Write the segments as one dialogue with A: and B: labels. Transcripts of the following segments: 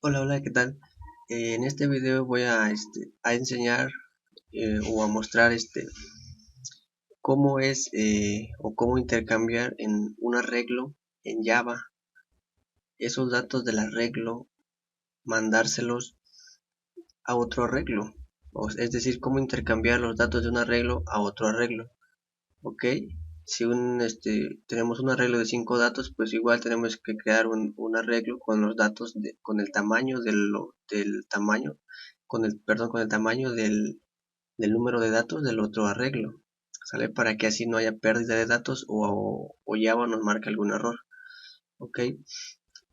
A: Hola, hola, ¿qué tal? En este video voy a enseñar o a mostrar cómo es o cómo intercambiar en un arreglo en Java esos datos del arreglo, mandárselos a otro arreglo, es decir, cómo intercambiar los datos de un arreglo a otro arreglo, ¿ok? Si tenemos un arreglo de 5 datos, pues igual tenemos que crear un arreglo con los datos con el tamaño del tamaño, con el tamaño del número de datos del otro arreglo, ¿sale? Para que así no haya pérdida de datos o Java nos marque algún error, ¿ok?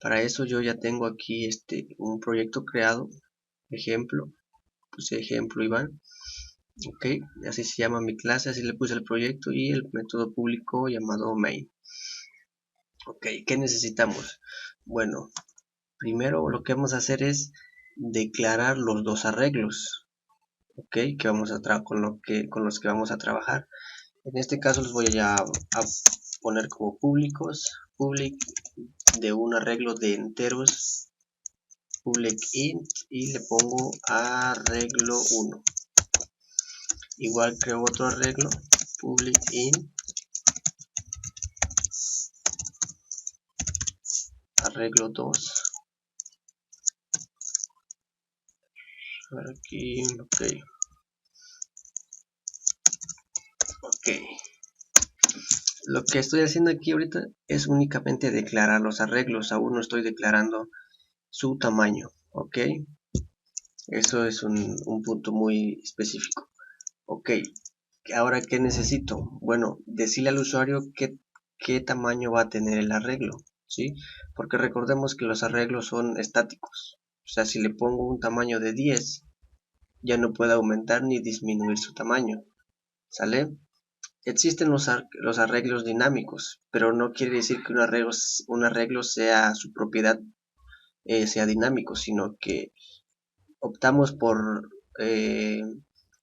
A: Para eso yo ya tengo aquí un proyecto creado, ejemplo, puse ejemplo Iván, ok, así se llama mi clase, así le puse el proyecto y el método público llamado main. Ok, ¿qué necesitamos? Bueno, primero lo que vamos a hacer es declarar los dos arreglos, ok, que vamos a con los que vamos a trabajar. En este caso los voy a poner como públicos, public de un arreglo de enteros, public int, y le pongo arreglo 1. Igual creo otro arreglo, public int, arreglo 2. Aquí, ok. Lo que estoy haciendo aquí ahorita es únicamente declarar los arreglos, aún no estoy declarando su tamaño, ok. Eso es un punto muy específico. Ok, ahora ¿qué necesito? Bueno, decirle al usuario qué tamaño va a tener el arreglo, ¿sí? Porque recordemos que los arreglos son estáticos. O sea, si le pongo un tamaño de 10, ya no puede aumentar ni disminuir su tamaño, ¿sale? Existen los arreglos dinámicos, pero no quiere decir que un arreglo sea su propiedad, sea dinámico, sino que optamos por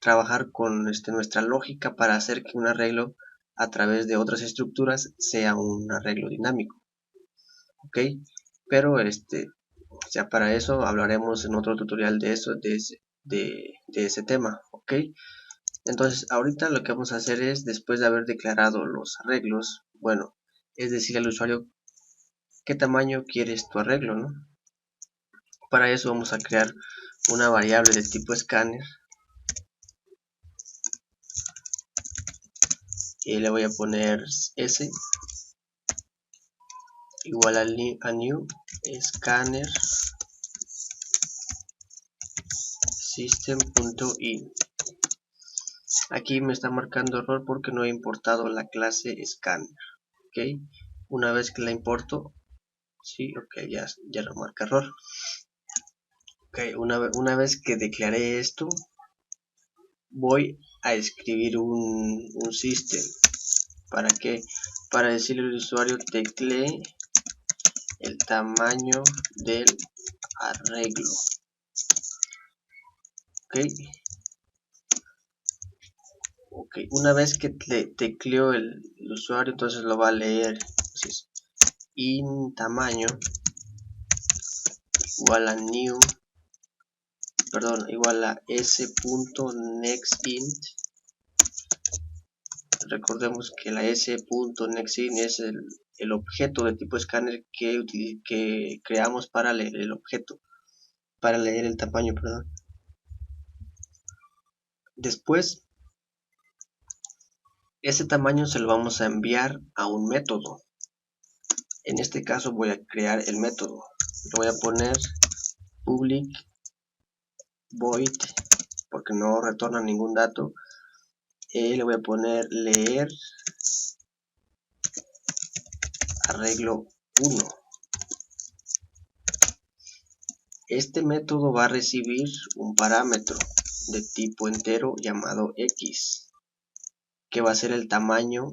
A: trabajar con nuestra lógica para hacer que un arreglo a través de otras estructuras sea un arreglo dinámico, ok, pero ya para eso hablaremos en otro tutorial de eso, de ese tema, ok. Entonces ahorita lo que vamos a hacer es, después de haber declarado los arreglos, bueno, es decir al usuario qué tamaño quieres tu arreglo, ¿no? Para eso vamos a crear una variable de tipo scanner y le voy a poner s igual a new scanner system.in. Aquí me está marcando error porque no he importado la clase scanner, ok. Una vez que la importo, sí, ok, ya no marca error. Ok, una vez que declaré esto, voy a escribir un system. ¿Para qué? Para decirle al usuario teclee el tamaño del arreglo, ok. Una vez que tecleo el usuario, entonces lo va a leer. Entonces, in tamaño igual a new, igual a s.nextInt. Recordemos que la s.nextInt es el objeto de tipo scanner que creamos para leer el objeto, para leer el tamaño, perdón. Después, ese tamaño se lo vamos a enviar a un método. En este caso voy a crear el método. Le voy a poner public void porque no retorna ningún dato. Le voy a poner leer arreglo 1. Este método va a recibir un parámetro de tipo entero llamado x, que va a ser el tamaño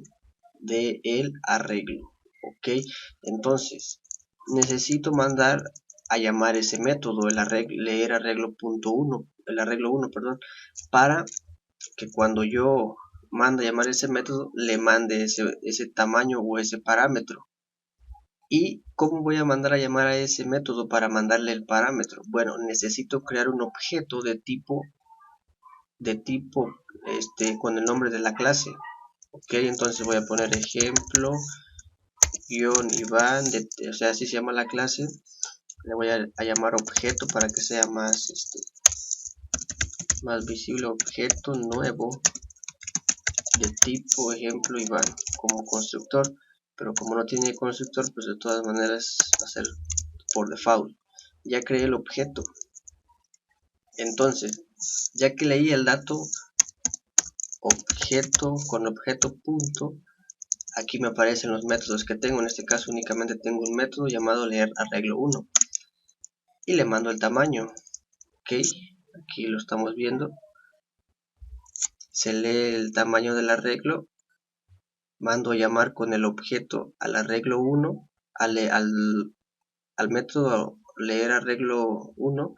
A: del arreglo, ok. Entonces necesito mandar a llamar ese método, leer arreglo.1, el arreglo 1, perdón, para que cuando yo mande a llamar ese método le mande ese tamaño o ese parámetro, ¿Y cómo voy a mandar a llamar a ese método para mandarle el parámetro? Bueno, necesito crear un objeto de tipo con el nombre de la clase. Ok, entonces voy a poner ejemplo Iván, o sea, así se llama la clase. Le voy a llamar objeto para que sea más visible. Objeto nuevo de tipo ejemplo Iván como constructor, pero como no tiene constructor, pues de todas maneras va a ser por default. Ya creé el objeto. Entonces, ya que leí el dato objeto con objeto punto, aquí me aparecen los métodos que tengo. En este caso únicamente tengo un método llamado leer arreglo 1 y le mando el tamaño. Ok, aquí lo estamos viendo. Se lee el tamaño del arreglo, mando a llamar con el objeto al arreglo 1, al método leer arreglo 1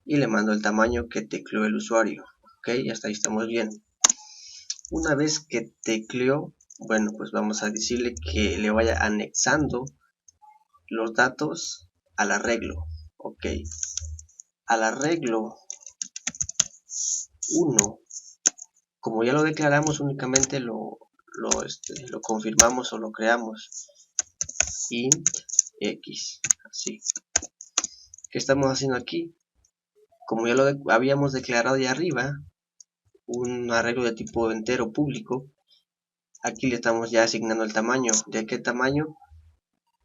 A: y le mando el tamaño que tecleó el usuario. Ok, hasta ahí estamos bien. Una vez que tecleó, bueno, pues vamos a decirle que le vaya anexando los datos al arreglo. Ok, al arreglo 1, como ya lo declaramos, únicamente lo confirmamos o lo creamos. Int x, así. ¿Qué estamos haciendo aquí? Como ya lo habíamos declarado de arriba, un arreglo de tipo entero público, aquí le estamos ya asignando el tamaño. ¿De qué tamaño?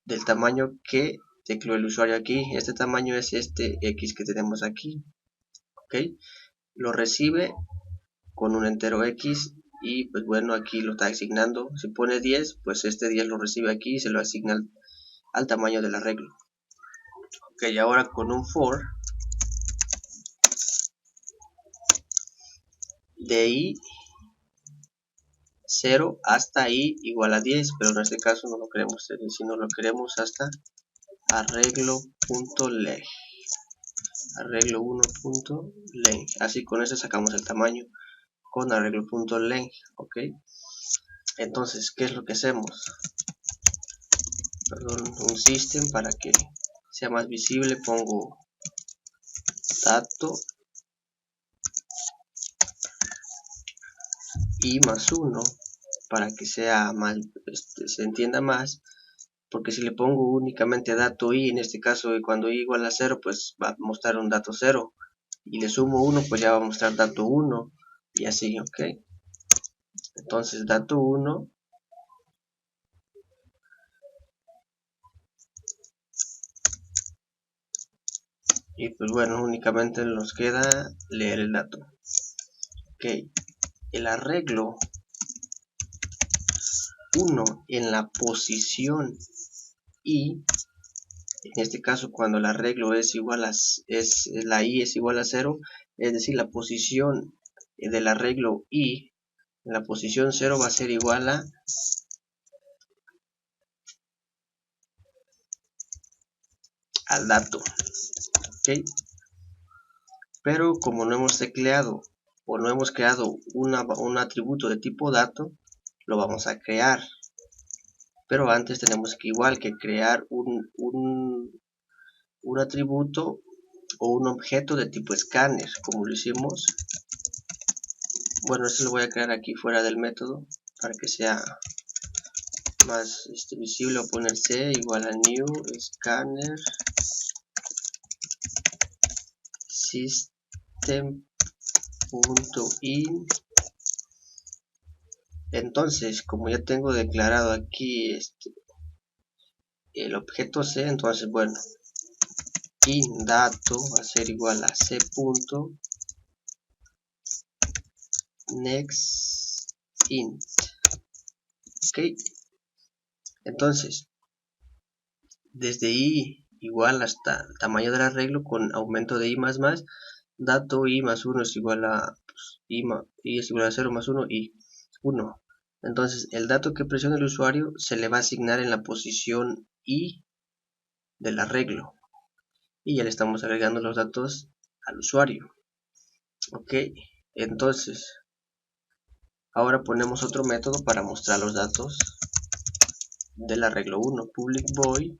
A: Del tamaño que tecleó el usuario aquí. Este tamaño es este x que tenemos aquí. Ok, lo recibe con un entero x y pues bueno, aquí lo está asignando. Si pone 10, pues este 10 lo recibe aquí y se lo asigna al tamaño del arreglo. Ok, ahora con un for de i 0 hasta i igual a 10, pero en este caso no lo queremos, sino lo queremos hasta arreglo.length, arreglo1.length. Así con eso sacamos el tamaño con arreglo.length. Ok, entonces ¿qué es lo que hacemos? Perdón, un system para que sea más visible, pongo dato i más 1 para que sea más, se entienda más, porque si le pongo únicamente dato i, en este caso cuando i igual a 0, pues va a mostrar un dato 0, y le sumo 1, pues ya va a mostrar dato 1, y así. Ok, entonces dato 1 y pues bueno, únicamente nos queda leer el dato. Ok, el arreglo 1 en la posición i, en este caso cuando el arreglo es igual a la i es igual a 0, es decir, la posición del arreglo i en la posición 0 va a ser igual al dato. Ok, pero como no hemos tecleado o no hemos creado un atributo de tipo dato, lo vamos a crear, pero antes tenemos que igual que crear un atributo o un objeto de tipo scanner, como lo hicimos. Bueno, esto lo voy a crear aquí fuera del método para que sea más visible. Voy a poner c igual a new scanner system.in. Entonces, como ya tengo declarado aquí el objeto c, entonces bueno, in dato va a ser igual a c punto next int. Ok, entonces desde i igual hasta el tamaño del arreglo con aumento de i más, dato i más 1 es igual a i es igual a 0 más 1 y 1. Entonces el dato que presione el usuario se le va a asignar en la posición i del arreglo, y ya le estamos agregando los datos al usuario. Ok, entonces ahora ponemos otro método para mostrar los datos del arreglo 1, public void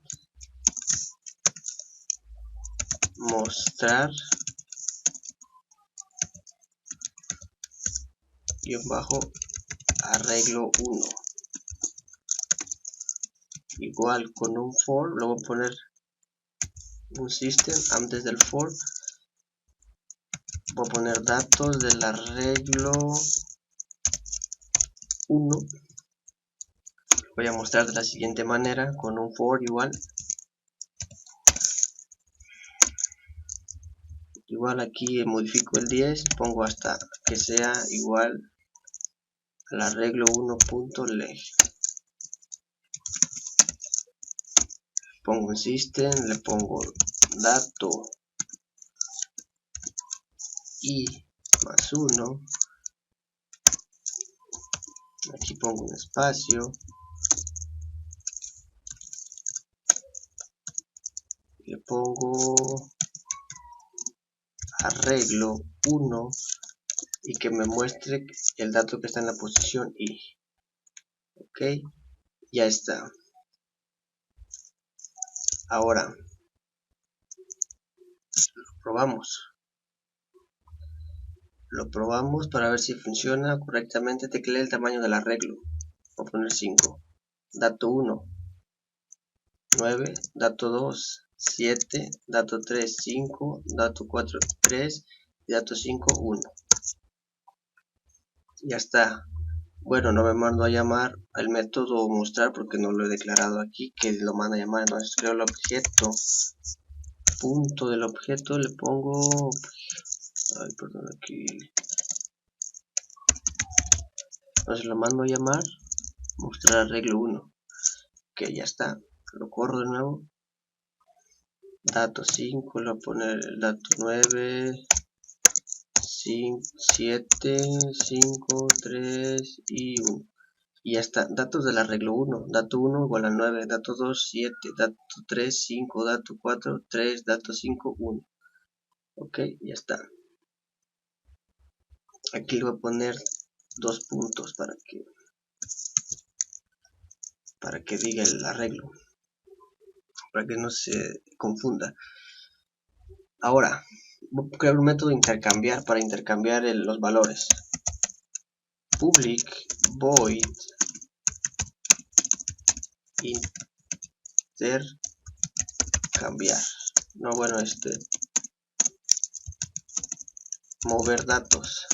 A: mostrar arreglo 1, igual con un for, le voy a poner un system antes del for, voy a poner datos del arreglo 1, voy a mostrar de la siguiente manera con un for igual aquí modifico el 10, pongo hasta que sea igual al arreglo 1.leg, pongo un system, le pongo dato y más 1, aquí pongo un espacio, le pongo arreglo 1 y que me muestre el dato que está en la posición i. Ok, ya está. Ahora lo probamos para ver si funciona correctamente. Tecleé el tamaño del arreglo, voy a poner 5, dato 1 9, dato 2 7, dato 3 5, dato 4 3 y dato 5 1. Ya está. Bueno, no me mando a llamar al método mostrar porque no lo he declarado aquí que lo manda a llamar. Entonces creo el objeto, punto del objeto, le pongo, aquí, entonces lo mando a llamar mostrar arreglo 1, que ya está. Lo corro de nuevo, dato 5, le voy a poner el dato 9 5, 7 5 3 y 1. Y ya está. Datos del arreglo 1. Dato 1 igual a 9. Dato 2, 7. Dato 3, 5. Dato 4, 3. Dato 5, 1. Ok, ya está. Aquí le voy a poner 2 puntos para que diga el arreglo. Para que no se confunda. Ahora, voy a crear un método de intercambiar para intercambiar los valores. Public void intercambiar. No, bueno, mover datos.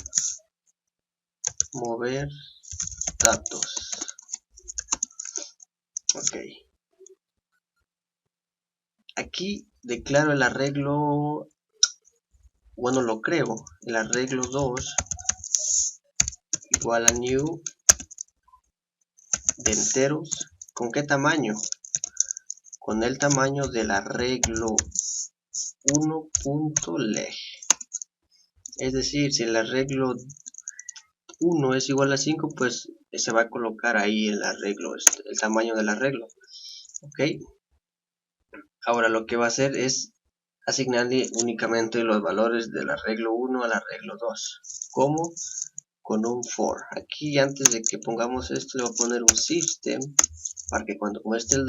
A: Ok. Aquí declaro el arreglo, bueno, lo creo, el arreglo 2 igual a new de enteros. ¿Con qué tamaño? Con el tamaño del arreglo 1.leg. Es decir, si el arreglo 1 es igual a 5, pues se va a colocar ahí el arreglo, el tamaño del arreglo. Ok. Ahora lo que va a hacer es asignarle únicamente los valores del arreglo 1 al arreglo 2. ¿Cómo? Con un for. Aquí antes de que pongamos esto le voy a poner un system para que cuando muestre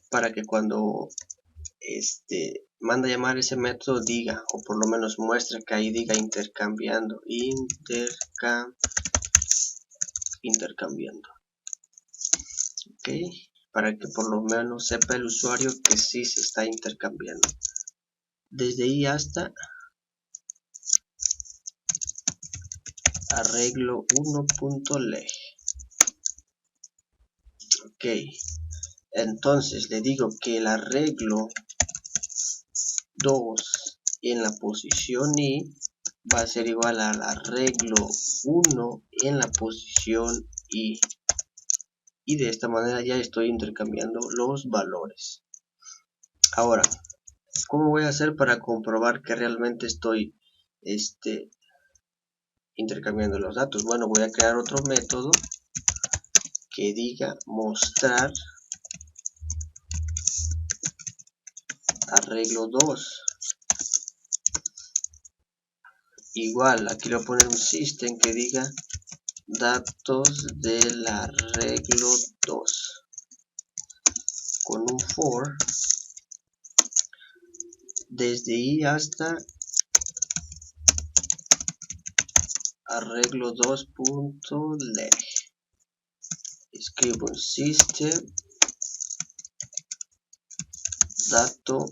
A: para que cuando manda a llamar ese método diga, o por lo menos muestre que ahí diga intercambiando, intercambiando. Ok, para que por lo menos sepa el usuario que sí se está intercambiando. Desde ahí hasta arreglo 1.leg. Ok, entonces le digo que el arreglo 2 en la posición i va a ser igual al arreglo 1 en la posición i. Y de esta manera ya estoy intercambiando los valores. Ahora, ¿cómo voy a hacer para comprobar que realmente estoy intercambiando los datos? Bueno, voy a crear otro método que diga mostrar arreglo 2. Igual, aquí le voy a poner un system que diga datos del arreglo 2 con un for desde i hasta arreglo 2.leg. Escribo un system dato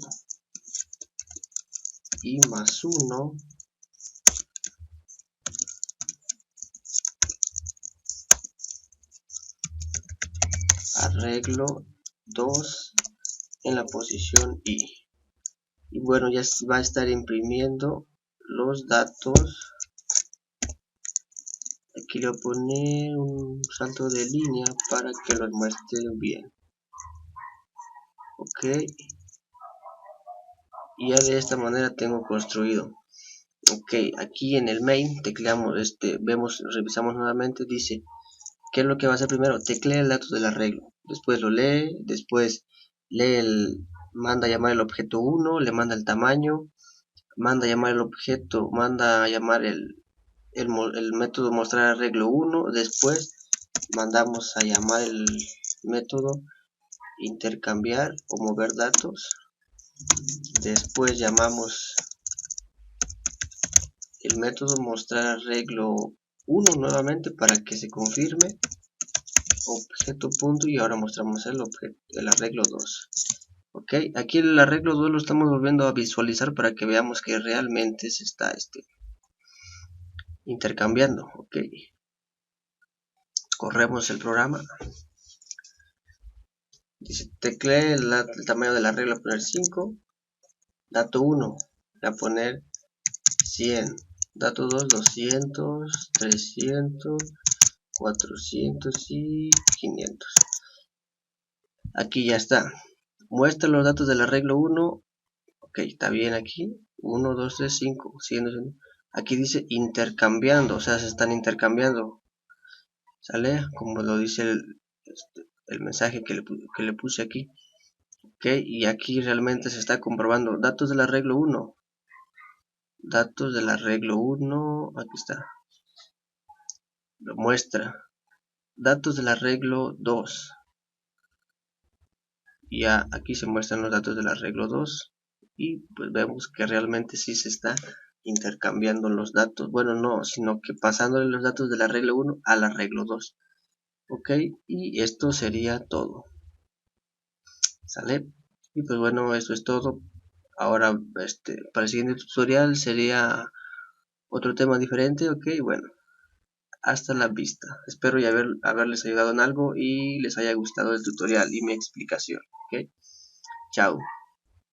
A: i más 1 arreglo 2 en la posición i. Y bueno, ya va a estar imprimiendo los datos. Aquí le voy a poner un salto de línea para que los muestre bien. Ok, y ya de esta manera tengo construido. Ok, aquí en el main tecleamos revisamos nuevamente. Dice ¿qué es lo que va a hacer primero? Teclea el dato del arreglo, después lo lee, después manda a llamar el objeto 1, le manda el tamaño, manda a llamar el objeto, manda a llamar el método mostrar arreglo 1, después mandamos a llamar el método intercambiar o mover datos, después llamamos el método mostrar arreglo 1 nuevamente para que se confirme, objeto punto, y ahora mostramos el arreglo 2. Ok, aquí el arreglo 2 lo estamos volviendo a visualizar para que veamos que realmente se está intercambiando. Ok, corremos el programa. Dice teclee el tamaño del arreglo, a poner 5, dato 1 a poner 100, dato 2 200, 300, 400 y 500. Aquí ya está. Muestra los datos del arreglo 1. Ok, está bien aquí. 1, 2, 3, 5. Aquí dice intercambiando, o sea, se están intercambiando. ¿Sale? Como lo dice el mensaje que le puse aquí. Ok, y aquí realmente se está comprobando. Datos del arreglo 1. Datos del arreglo 1. Aquí está. Lo muestra. Datos del arreglo 2. Ya aquí se muestran los datos del arreglo 2. Y pues vemos que realmente sí se está intercambiando los datos. Bueno, no, sino que pasándole los datos del arreglo 1 al arreglo 2. Ok, y esto sería todo. ¿Sale? Y pues bueno, eso es todo. Ahora, para el siguiente tutorial sería otro tema diferente. Ok, bueno, hasta la vista. Espero haberles ayudado en algo y les haya gustado el tutorial y mi explicación. Ok, chao.